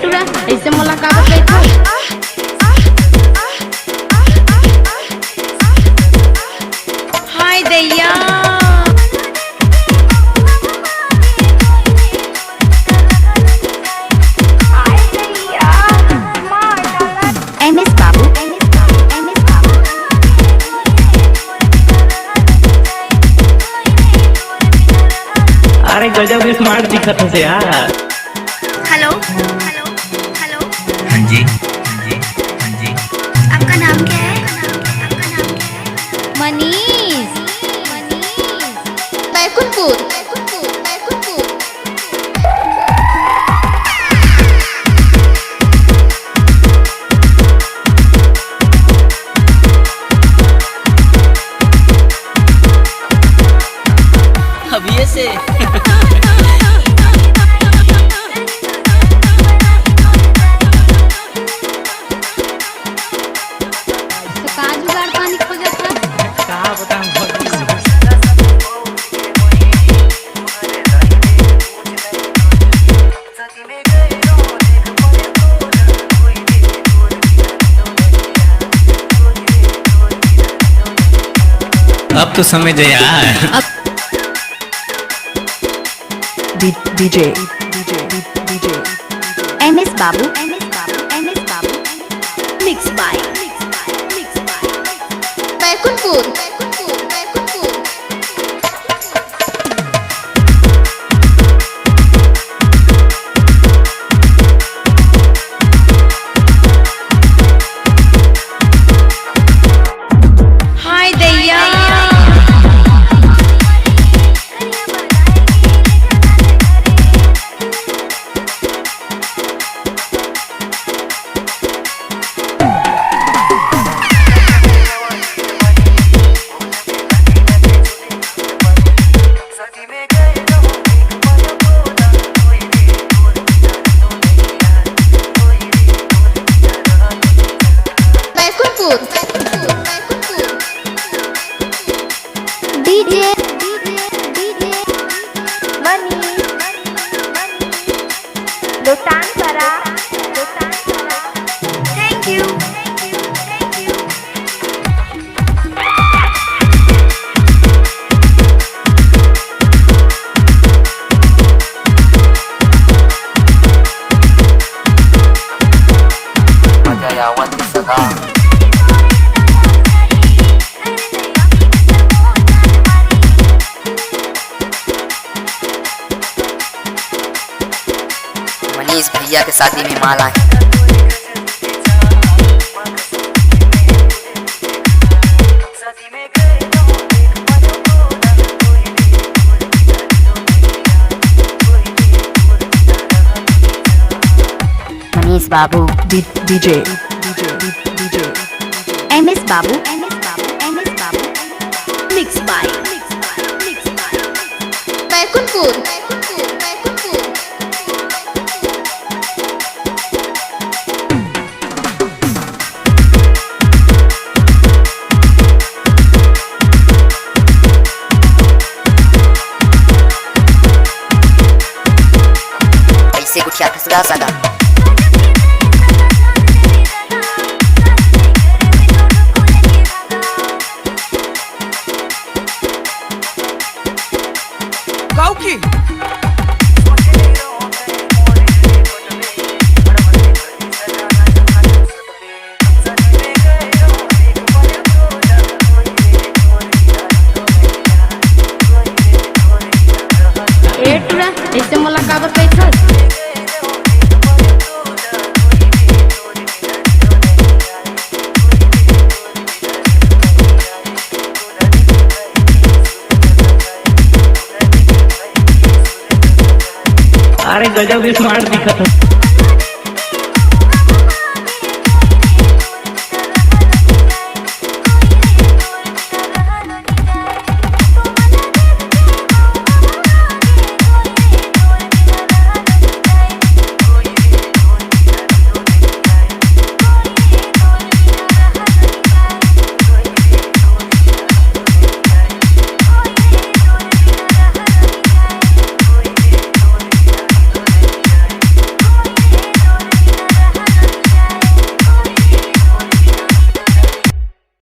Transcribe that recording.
टुरा ऐसे मुलाकात कैसे हाय दैया एमएस बाबू अरे गजब स्मार्ट दिखत है यार। हेलो हेलो हेलो हाँ जी हाँ जी हाँ जी। आपका नाम क्या है? आपका नाम क्या है? मनीष बैकुंठपुर बैकुंठपुर बैकुंठपुर। अब ये से अब तो समझ यार। डीजे एमएस बाबू मिक्स बाय बैकुंठपुर बैकुंठपुर बैकुंठपुर। हाय दैया डीजे मनी दुकान करा thank you Magayawan Saka. Manish भैया के शादी में माला है। मनीष बाबू डीजे एमएस बाबू मिक्स बाय बैकुंठपुर बैकुंठपुर बैकुंठपुर। ऐसे कुछ खसगा सगा। टुरा ऐसे मुलाकात कैसे अरे गजब स्मार्ट दिखत है।